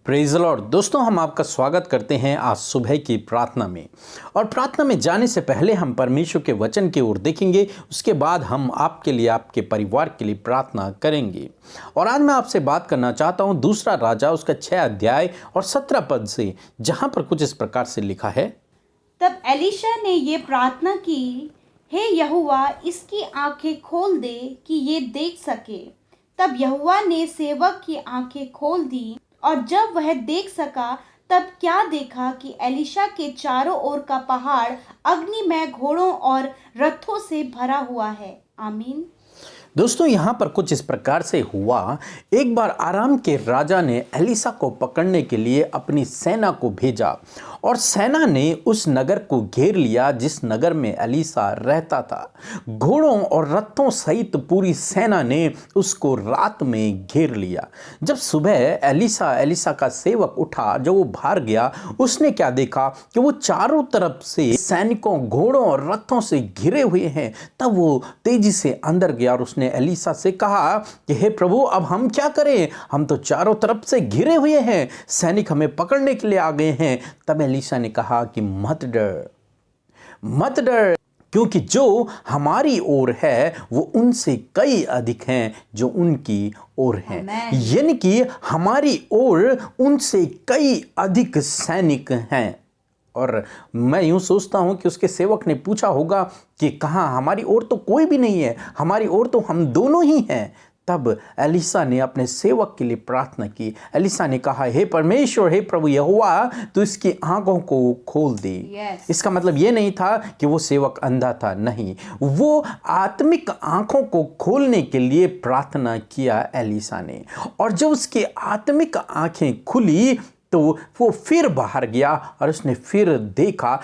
Praise the Lord. दोस्तों, हम आपका स्वागत करते हैं आज सुबह की प्रार्थना में। और प्रार्थना में जाने से पहले हम परमेश्वर के वचन की ओर देखेंगे। उसके बाद हम आपके लिए, आपके परिवार के लिए प्रार्थना करेंगे। और आज मैं आपसे बात करना चाहता हूं दूसरा राजा उसका 6 अध्याय और 17 पद से, जहां पर कुछ इस प्रकार से लिखा है। तब एलीशा ने ये प्रार्थना की, हे यहोवा, इसकी आंखें खोल दे कि ये देख सके। तब यहोवा ने सेवक की आंखें खोल दी, और जब वह देख सका तब क्या देखा कि एलीशा के चारों ओर का पहाड़ अग्निमय घोड़ों और रथों से भरा हुआ है। आमीन। दोस्तों, यहाँ पर कुछ इस प्रकार से हुआ। एक बार आराम के राजा ने एलीशा को पकड़ने के लिए अपनी सेना को भेजा और सेना ने उस नगर को घेर लिया जिस नगर में एलीशा रहता था। घोड़ों और रथों सहित पूरी सेना ने उसको रात में घेर लिया। जब सुबह एलीशा का सेवक उठा, जो वो बाहर गया, उसने क्या देखा कि वो चारों तरफ से सैनिकों, घोड़ों और रथों से घिरे हुए हैं। तब वो तेजी से अंदर गया और उसने एलीशा से कहा कि हे प्रभु, अब हम क्या करें? हम तो चारों तरफ से घिरे हुए हैं, सैनिक हमें पकड़ने के लिए आ गए हैं। तब एलीशा ने कहा कि मत डर, मत डर, क्योंकि जो हमारी ओर है वो उनसे कई अधिक हैं जो उनकी ओर हैं। यानी कि हमारी ओर उनसे कई अधिक सैनिक हैं। और मैं यूं सोचता हूं कि उसके सेवक ने पूछा होगा कि कहाँ, हमारी ओर तो कोई भी नहीं है, हमारी ओर तो हम दोनों ही हैं। तब एलीशा ने अपने सेवक के लिए प्रार्थना की। एलीशा ने कहा, हे परमेश्वर, हे प्रभु यहोवा, तू इसकी आंखों को खोल दे। इसका मतलब ये नहीं था कि वो सेवक अंधा था, नहीं, वो आत्मिक आंखों को खोलने के लिए प्रार्थना किया एलीशा ने। और जब उसकी आत्मिक आंखें खुली तो वो फिर बाहर गया और उसने फिर देखा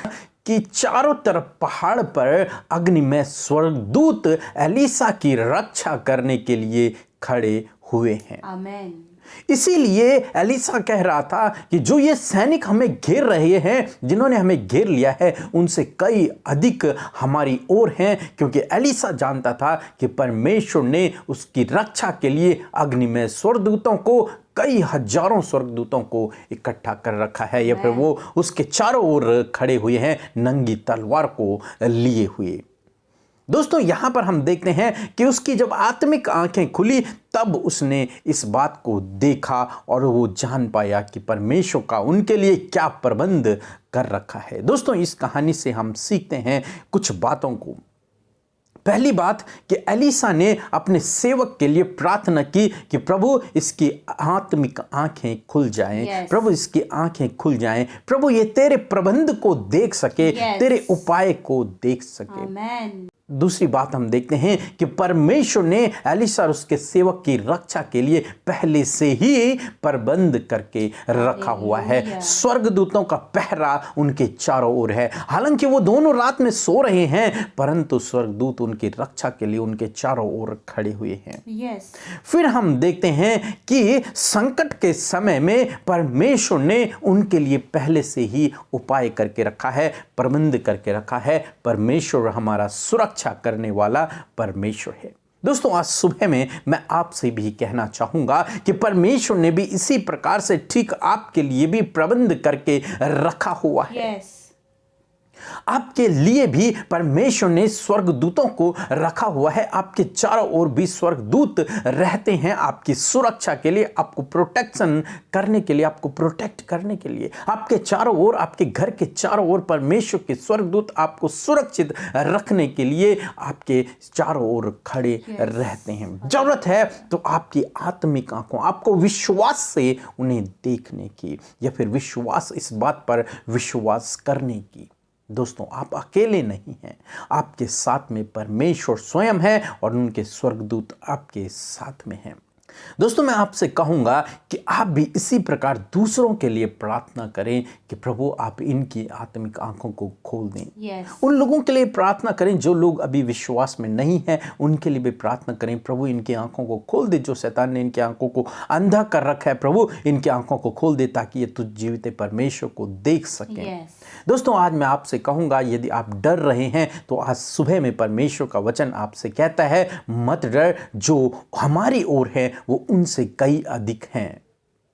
कि चारों तरफ पहाड़ पर अग्निमय स्वर्गदूत एलीशा की रक्षा करने के लिए खड़े हुए हैं। आमीन। इसीलिए एलीशा कह रहा था कि जो ये सैनिक हमें घेर रहे हैं, जिन्होंने हमें घेर लिया है, उनसे कई अधिक हमारी ओर हैं, क्योंकि एलीशा जानता था कि परमेश्वर ने उसकी रक्षा के लिए अग्निमय स्वर्गदूतों को, कई हजारों स्वर्गदूतों को इकट्ठा कर रखा है, या फिर वो उसके चारों ओर खड़े हुए हैं नंगी तलवार को लिए हुए। दोस्तों, यहां पर हम देखते हैं कि उसकी जब आत्मिक आंखें खुली तब उसने इस बात को देखा और वो जान पाया कि परमेश्वर का उनके लिए क्या प्रबंध कर रखा है। दोस्तों, इस कहानी से हम सीखते हैं कुछ बातों को। पहली बात कि एलीशा ने अपने सेवक के लिए प्रार्थना की कि प्रभु, इसकी आत्मिक आंखें खुल जाएं। प्रभु, इसकी आंखें खुल जाएं। प्रभु, ये तेरे प्रबंध को देख सके, तेरे उपाय को देख सके। आमीन। दूसरी बात हम देखते हैं कि परमेश्वर ने एलीशा और उसके सेवक की रक्षा के लिए पहले से ही प्रबंध करके रखा हुआ है। स्वर्गदूतों का पहरा उनके चारों ओर है। हालांकि वो दोनों रात में सो रहे हैं, परंतु स्वर्गदूत उनकी रक्षा के लिए उनके चारों ओर खड़े हुए हैं। फिर हम देखते हैं कि संकट के समय में परमेश्वर ने उनके लिए पहले से ही उपाय करके रखा है, प्रबंध करके रखा है। परमेश्वर हमारा सुरक्षा करने वाला परमेश्वर है। दोस्तों, आज सुबह में मैं आपसे भी कहना चाहूंगा कि परमेश्वर ने भी इसी प्रकार से ठीक आपके लिए भी प्रबंध करके रखा हुआ है। आपके लिए भी परमेश्वर ने स्वर्गदूतों को रखा हुआ है। आपके चारों ओर भी स्वर्गदूत रहते हैं आपकी सुरक्षा के लिए, आपको प्रोटेक्शन करने के लिए, आपको प्रोटेक्ट करने के लिए। आपके चारों ओर, आपके घर के चारों ओर परमेश्वर के स्वर्गदूत आपको सुरक्षित रखने के लिए आपके चारों ओर खड़े रहते हैं। जरूरत है तो आपकी आत्मिक आंखों, आपको विश्वास से उन्हें देखने की, या फिर विश्वास, इस बात पर विश्वास करने की। दोस्तों, आप अकेले नहीं हैं, आपके साथ में परमेश्वर स्वयं है और उनके स्वर्गदूत आपके साथ में हैं। दोस्तों, मैं आपसे कहूंगा कि आप भी इसी प्रकार दूसरों के लिए प्रार्थना करें कि प्रभु, आप इनकी आत्मिक आंखों को खोल दें। उन लोगों के लिए प्रार्थना करें जो लोग अभी विश्वास में नहीं हैं, उनके लिए भी प्रार्थना करें, प्रभु इनकी आंखों को खोल दे। जो शैतान ने इनकी आंखों को अंधा कर रखा है, प्रभु इनकी आंखों को खोल दे ताकि ये तुझ जीवित परमेश्वर को देख सकें। दोस्तों, आज मैं आपसे कहूंगा, यदि आप डर रहे हैं तो आज सुबह में परमेश्वर का वचन आपसे कहता है, मत डर, जो हमारी ओर है वो उनसे कई अधिक हैं।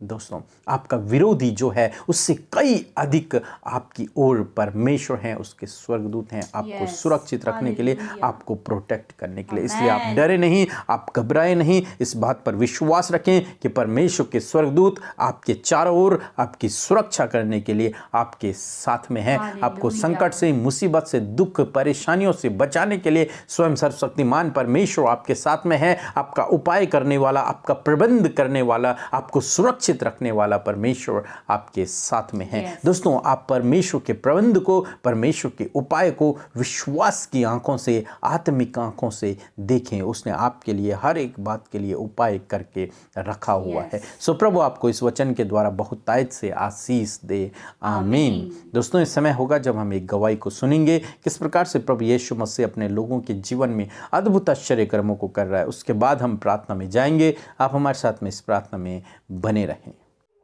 दोस्तों, आपका विरोधी जो है उससे कई अधिक आपकी ओर परमेश्वर हैं, उसके स्वर्गदूत हैं आपको सुरक्षित रखने के लिए, आपको प्रोटेक्ट करने के लिए। इसलिए आप डरे नहीं, आप घबराए नहीं, इस बात पर विश्वास रखें कि परमेश्वर के स्वर्गदूत आपके चारों ओर आपकी सुरक्षा करने के लिए आपके साथ में हैं। आपको संकट से, मुसीबत से, दुख, परेशानियों से बचाने के लिए स्वयं सर्वशक्तिमान परमेश्वर आपके साथ में है। आपका उपाय करने वाला, आपका प्रबंध करने वाला, आपको सुरक्षित रखने वाला परमेश्वर आपके साथ में है। दोस्तों, आप परमेश्वर के प्रबंध को, परमेश्वर के उपाय को विश्वास की आंखों से, आत्मिक आंखों से देखें। उसने आपके लिए हर एक बात के लिए उपाय करके रखा हुआ है। सो प्रभु आपको इस वचन के द्वारा बहुतायत से आशीष दे। आमीन। दोस्तों, इस समय होगा जब हम एक गवाही को सुनेंगे, किस प्रकार से प्रभु यीशु मसीह अपने लोगों के जीवन में अद्भुत आश्चर्य कर्मों को कर रहा है। उसके बाद हम प्रार्थना में जाएंगे। आप हमारे साथ में इस प्रार्थना में बने रहें।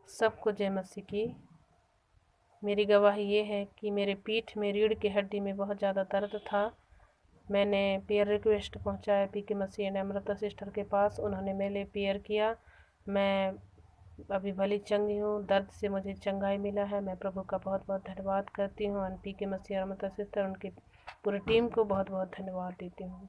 सबको जय मसीह की। मेरी गवाही ये है कि मेरे पीठ में, रीढ़ की हड्डी में बहुत ज़्यादा दर्द था। मैंने पेयर रिक्वेस्ट पहुंचाया पीके मसीह ने अमृता सिस्टर के पास। उन्होंने मेरे लिए पेयर किया। मैं अभी भली चंगी हूँ, दर्द से मुझे चंगाई मिला है। मैं प्रभु का बहुत बहुत धन्यवाद करती हूँ। पीके मसीह अमृता सिस्टर, उनकी पूरी टीम को बहुत बहुत धन्यवाद देती हूँ।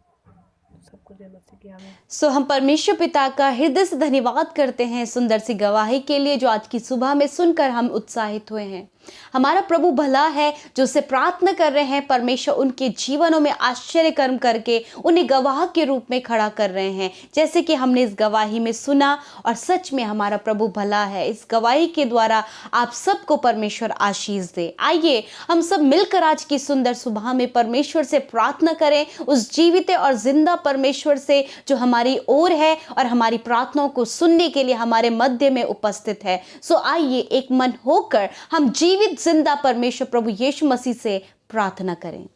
सबको जय मसीह की। आमीन। सो हम परमेश्वर पिता का हृदय से धन्यवाद करते हैं सुंदर सी गवाही के लिए जो आज की सुबह में सुनकर हम उत्साहित हुए हैं। हमारा प्रभु भला है जो से प्रार्थना कर रहे हैं। परमेश्वर उनके जीवनों में आश्चर्य कर्म करके उन्हें गवाह के रूप में खड़ा कर रहे हैं, जैसे कि हमने इस गवाही में सुना। और सच में हमारा प्रभु भला है। इस गवाही के द्वारा आप सबको परमेश्वर आशीष दे। आइए हम सब मिलकर आज की सुंदर सुबह में परमेश्वर से प्रार्थना करें, उस जीवित और जिंदा परमेश्वर से जो हमारी ओर है और हमारी प्रार्थनाओं को सुनने के लिए हमारे मध्य में उपस्थित है। सो आइए एक मन होकर हम जीवित जिंदा परमेश्वर प्रभु यीशु मसीह से प्रार्थना करें।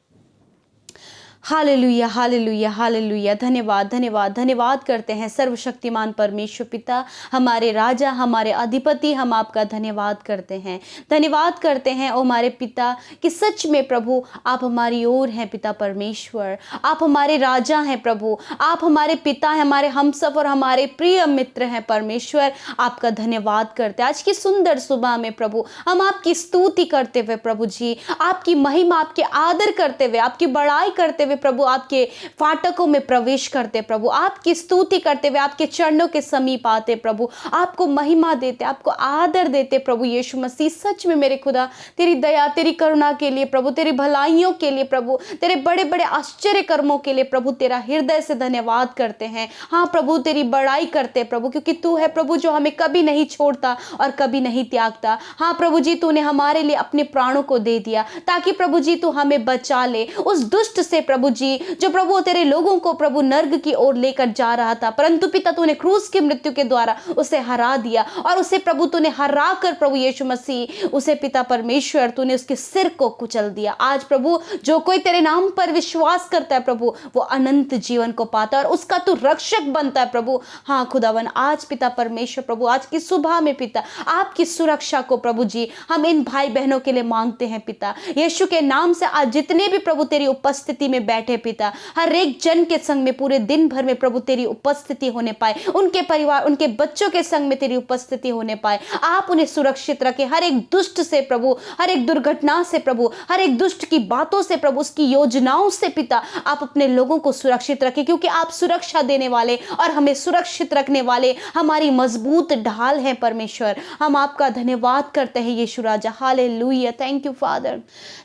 Hallelujah, hallelujah, hallelujah. धन्यवाद, धन्यवाद, धन्यवाद करते हैं सर्वशक्तिमान परमेश्वर पिता, हमारे राजा, हमारे अधिपति। हम आपका धन्यवाद करते हैं, धन्यवाद करते हैं ओ हमारे पिता कि सच में प्रभु आप हमारी ओर हैं। पिता परमेश्वर, आप हमारे राजा हैं प्रभु, आप हमारे पिता हैं, हमारे हमसफर, हमारे प्रिय मित्र हैं परमेश्वर। आपका धन्यवाद करते हैं आज की सुंदर सुबह में प्रभु। हम आपकी स्तुति करते हुए प्रभु जी, आपकी महिमा, आपके आदर करते हुए, आपकी बड़ाई करते हुए प्रभु, आपके फाटकों में प्रवेश करते प्रभु, आपकी स्तुति करते हुए आपके चरणों के समीप आते प्रभु, आपको महिमा देते, आपको आदर देते प्रभु यीशु मसीह। सच में मेरे खुदा तेरी दया, तेरी करुणा के लिए प्रभु, तेरी भलाइयों के लिए प्रभु, तेरे बड़े बड़े आश्चर्य कर्मों के लिए प्रभु तेरा हृदय से धन्यवाद करते हैं। हाँ प्रभु, तेरी बड़ाई करते प्रभु, क्योंकि तू है प्रभु जो हमें कभी नहीं छोड़ता और कभी नहीं त्यागता। हाँ प्रभु जी, तूने हमारे लिए अपने प्राणों को दे दिया ताकि प्रभु जी तू हमें बचा ले उस दुष्ट से प्रभु जी, जो प्रभु तेरे लोगों को प्रभु नर्क की ओर लेकर जा रहा था। परंतु पिता तूने क्रूस की मृत्यु के द्वारा उसे हरा दिया और उसे प्रभु तूने हरा कर प्रभु यीशु मसीह, उसे पिता परमेश्वर तूने उसके सिर को कुचल दिया। आज प्रभु जो कोई तेरे नाम पर विश्वास करता है प्रभु, वो अनंत जीवन को पाता है और उसका तू रक्षक बनता है प्रभु। हाँ खुदावन, आज पिता परमेश्वर प्रभु, आज की सुबह में पिता आपकी सुरक्षा को प्रभु जी हम इन भाई बहनों के लिए मांगते हैं पिता यीशु के नाम से। आज जितने भी प्रभु तेरी उपस्थिति में बैठे पिता, हर एक जन के संग में पूरे दिन भर में प्रभु तेरी उपस्थिति होने पाए, उनके परिवार, उनके बच्चों के संग में तेरी उपस्थिति होने पाए। आप उन्हें सुरक्षित रखें हर एक दुष्ट से प्रभु, हर एक दुर्घटना से प्रभु, हर एक दुष्ट की बातों से प्रभु, उसकी योजनाओं से पिता आप अपने लोगों को सुरक्षित रखें, क्योंकि आप सुरक्षा देने वाले और हमें सुरक्षित रखने वाले हमारी मजबूत ढाल है परमेश्वर। हम आपका धन्यवाद करते हैं यीशु राजा। Hallelujah, thank you father.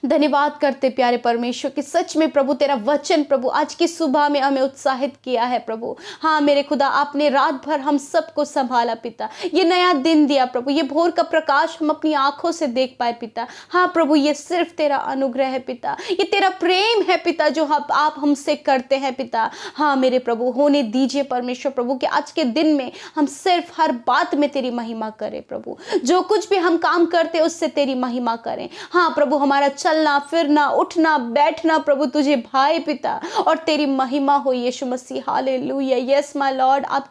धन्यवाद करते प्यारे परमेश्वर कि सच में प्रभु तेरा वचन प्रभु आज की सुबह में हमें उत्साहित किया है प्रभु। हाँ मेरे खुदा, आपने रात भर हम सबको संभाला पिता, ये नया दिन दिया प्रभु, ये भोर का प्रकाश हम अपनी आंखों से देख पाए पिता। हाँ प्रभु, ये सिर्फ तेरा अनुग्रह है पिता, ये तेरा प्रेम है पिता जो आप हमसे करते हैं पिता। हाँ मेरे प्रभु, होने दीजिए परमेश्वर प्रभु कि आज के दिन में हम सिर्फ हर बात में तेरी महिमा करें प्रभु, जो कुछ भी हम काम करते उससे तेरी महिमा करें। हाँ प्रभु, हमारा चलना फिरना, उठना बैठना प्रभु तुझे भाई बढ़ाए पिता, और तेरी महिमा हो यीशु मसीह। हालेलुया। यस माय लॉर्ड, आप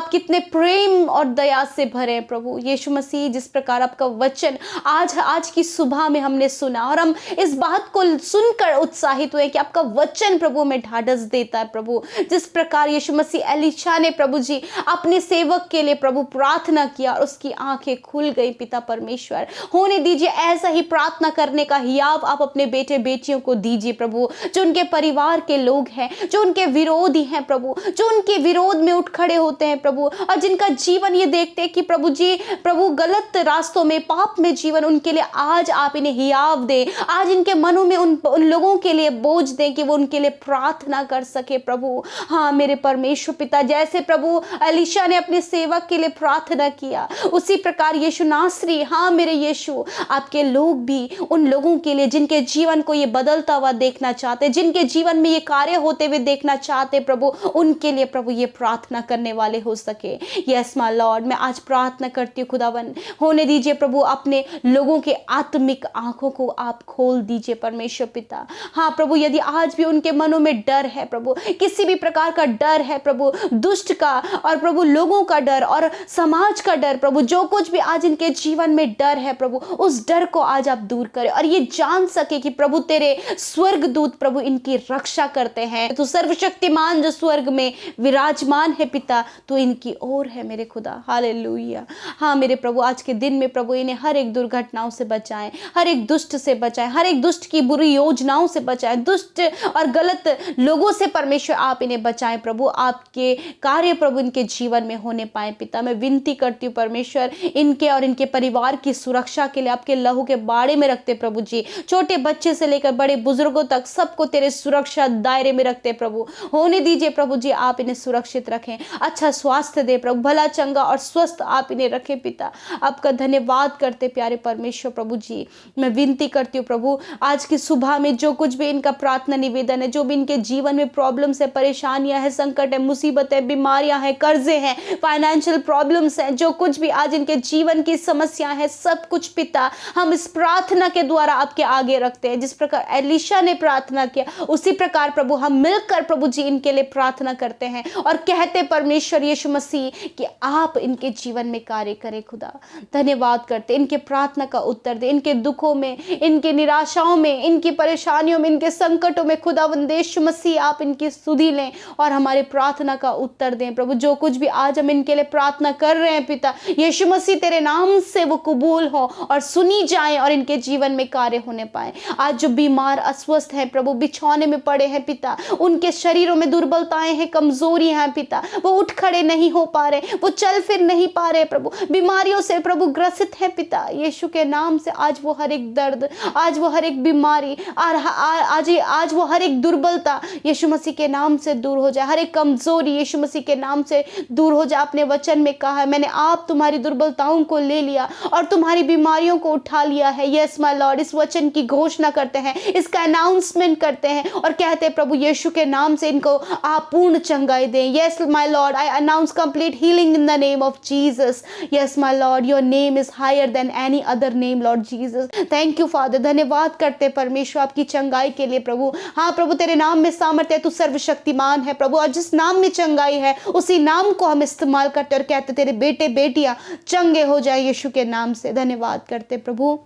कितने प्रेम और दया से भरे हैं प्रभु यीशु मसीह। जिस प्रकार आपका वचन आज की सुबह में हमने सुना, और हम इस बात को सुनकर उत्साहित हुए कि आपका वचन प्रभु में ढाढ़स देता है प्रभु। जिस प्रकार यीशु मसीह एलीशा ने प्रभु जी अपने सेवक के लिए प्रभु प्रार्थना किया और उसकी आंखें खुल गई पिता परमेश्वर, होने दीजिए ऐसा ही प्रार्थना करने का हियाव आप अपने बेटे बेटियों को दीजिए प्रभु, जो उनके परिवार के लोग हैं, जो उनके विरोधी हैं प्रभु, जो उनके विरोध में उठ खड़े होते हैं प्रभु, और जिनका जीवन ये देखते हैं कि प्रभु जी प्रभु गलत रास्तों में पाप में जीवन, उनके लिए आज आप इन्हें हियाव दे, आज इनके मनों में उन लोगों के लिए बोझ दें कि वो उनके लिए प्रार्थना कर सके प्रभु। हाँ मेरे परमेश्वर पिता, जैसे प्रभु एलीशा ने अपने सेवक के लिए प्रार्थना किया, उसी प्रकार यीशु नासरी, हाँ मेरे यीशु, आपके लोग भी उन लोगों के लिए जिनके जीवन को ये बदलता हुआ देखना चाहते, जिनके जीवन में ये कार्य होते हुए देखना चाहते प्रभु, उनके लिए प्रभु ये प्रार्थना करने वाले हो सके। यस माय लॉर्ड, मैं आज प्रार्थना करती हूँ खुदावन, होने दीजिए प्रभु अपने लोगों के आत्मिक आंखों को आप खोल दीजिए परमेश्वर पिता। हाँ प्रभु, यदि आज भी उनके मनों में डर है प्रभु, किसी भी प्रकार का डर है प्रभु, दुष्ट का और प्रभु लोगों का डर और समाज का डर प्रभु, जो कुछ भी आज इनके जीवन में डर है प्रभु, उस डर को आज आप दूर करें, और ये जान सके कि प्रभु तेरे स्वर्गदूत प्रभु इनकी रक्षा करते हैं। तो सर्वशक्तिमान जो स्वर्ग में विराजमान है पिता, तो इनकी ओर है मेरे खुदा। हालेलुया। हाँ मेरे प्रभु, आज के दिन में प्रभु इन्हें हर एक दुर्घटनाओं से बचाएं, हर एक दुष्ट से बचाएं, हर एक दुष्ट की बुरी योजनाओं से बचाएं, दुष्ट और गलत लोगों से परमेश्वर आप इन्हें बचाएं प्रभु। आपके कार्य प्रभु इनके जीवन में होने पाए पिता। मैं विनती करती हूँ परमेश्वर, इनके और इनके परिवार की सुरक्षा के लिए आपके लहू के बाड़े में रखते प्रभु जी, छोटे बच्चे से लेकर बड़े बुजुर्गों तक सबको तेरे सुरक्षा दायरे में रखते प्रभु। होने दीजिए प्रभु जी, आप इन्हें सुरक्षित रखें, अच्छा स्वास्थ्य दे प्रभु, भला चंगा और स्वस्थ आप इन्हें रखें पिता। आपका धन्यवाद करते प्यारे परमेश्वर प्रभु जी। मैं विनती करती हूँ प्रभु, आज की सुबह में जो कुछ भी इनका प्रार्थना निवेदन है, जो भी इनके जीवन में प्रॉब्लम्स है, परेशानियां हैं, संकट है, मुसीबत है, बीमारियां हैं, कर्जे हैं, फाइनेंशियल प्रॉब्लम्स हैं, जो कुछ भी आज इनके जीवन की समस्याएं हैं, सब कुछ पिता हम इस प्रार्थना के द्वारा आपके आगे रखते हैं। जिस प्रकार एलीशा ने प्रार्थना किया, उसी प्रकार प्रभु हम मिलकर प्रभु जी इनके लिए प्रार्थना करते हैं और कहते परमेश्वर यीशु मसीह कि आप इनके जीवन में कार्य करें खुदा। धन्यवाद करते, इनके प्रार्थना का उत्तर दे, इनके दुखों में, इनके निराशाओं में, इनकी परेशानियों में, इनके संकटों में खुदावंद यीशु मसीह आप इनकी सुधि लें और हमारे प्रार्थना का उत्तर दें प्रभु। जो कुछ भी आज हम इनके लिए प्रार्थना कर रहे हैं पिता यीशु मसीह, तेरे नाम से वो कबूल हो और सुनी जाए और इनके जीवन में कार्य होने पाए। आज जो बीमार अस्वस्थ हैं प्रभु, बिछौने में पड़े हैं पिता, उनके शरीरों में दुर्बलताएं हैं, कमजोरी हैं पिता, वो उठ खड़े नहीं हो पा रहे, वो चल फिर नहीं पा रहे प्रभु, बीमारियों से प्रभु ग्रसित है पिता। यीशु के नाम से आज वो हर एक दर्द, आज वो हर एक बीमारी, आज वो हर एक दुर्बलता यीशु मसीह के नाम से दूर हो जाए, हर एक कमजोरी यीशु मसीह के नाम से दूर हो जाए। अपने वचन में कहा है, मैंने आप तुम्हारी दुर्बलताओं को ले लिया और तुम्हारी बीमारियों को उठा लिया है। यस माय लॉर्ड, इस वचन की घोषणा करते हैं, इसका अनाउंसमेंट करते हैं और कहते हैं प्रभु यीशु के नाम से इनको आप पूर्ण चंगाई दें। Yes my Lord, I announce complete healing in the name of Jesus. Yes my Lord, your name is higher than any other name Lord Jesus. Thank you father, धन्यवाद करते परमेश्वर आपकी चंगाई के लिए प्रभु। हाँ प्रभु, तेरे नाम में सामर्थ्य है, तू सर्वशक्तिमान है प्रभु, और जिस नाम में चंगाई है उसी नाम को हम इस्तेमाल करते और कहते तेरे बेटे बेटियां चंगे हो जाए यीशु के नाम से। धन्यवाद करते प्रभु,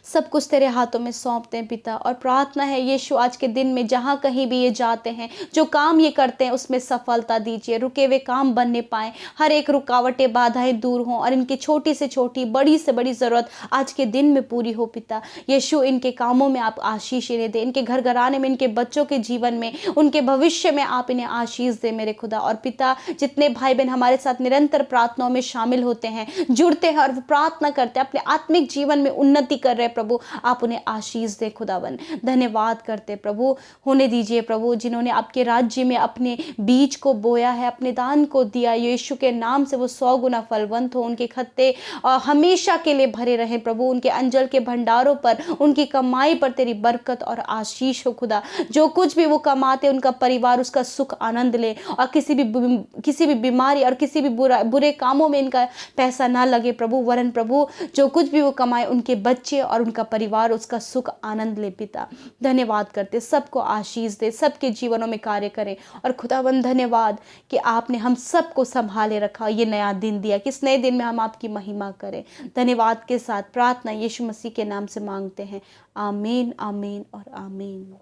सब कुछ तेरे हाथों में सौंपते हैं पिता, और प्रार्थना है यीशु आज के दिन में जहाँ कहीं भी ये जाते हैं, जो काम ये करते हैं उसमें सफलता दीजिए, रुके हुए काम बनने पाएँ, हर एक रुकावटें बाधाएं दूर हों और इनकी छोटी से छोटी बड़ी से बड़ी ज़रूरत आज के दिन में पूरी हो पिता। यीशु इनके कामों में आप आशीष इन्हें दें, इनके घर घराने में, इनके बच्चों के जीवन में, उनके भविष्य में आप इन्हें आशीष दें मेरे खुदा। और पिता, जितने भाई बहन हमारे साथ निरंतर प्रार्थनाओं में शामिल होते हैं, जुड़ते हैं और वो प्रार्थना करते हैं, अपने आत्मिक जीवन में उन्नति कर रहे प्रभु, आप उन्हें आशीष दे खुदावन। धन्यवाद करते प्रभु, होने दीजिए प्रभु, जिन्होंने आपके राज्य में अपने बीज को बोया है, अपने दान को दिया, यीशु के नाम से वो 100 गुना फलवंत हो, उनके खत्ते हमेशा के लिए भरे रहे प्रभु, उनके अंजल के भंडारों पर, उनकी कमाई पर तेरी बरकत और आशीष हो खुदा। जो कुछ भी वो कमाते उनका परिवार उसका सुख आनंद ले, और किसी भी बीमारी और किसी भी बुरे कामों में इनका पैसा ना लगे प्रभु, वरन प्रभु जो कुछ भी वो कमाए उनके बच्चे बच्चे और उनका परिवार उसका सुख आनंद ले पिता। धन्यवाद करते, सबको आशीष दे, सबके जीवनों में कार्य करें। और खुदावंद धन्यवाद कि आपने हम सबको संभाले रखा, ये नया दिन दिया कि इस नए दिन में हम आपकी महिमा करें। धन्यवाद के साथ प्रार्थना यीशु मसीह के नाम से मांगते हैं, आमीन, आमीन और आमीन।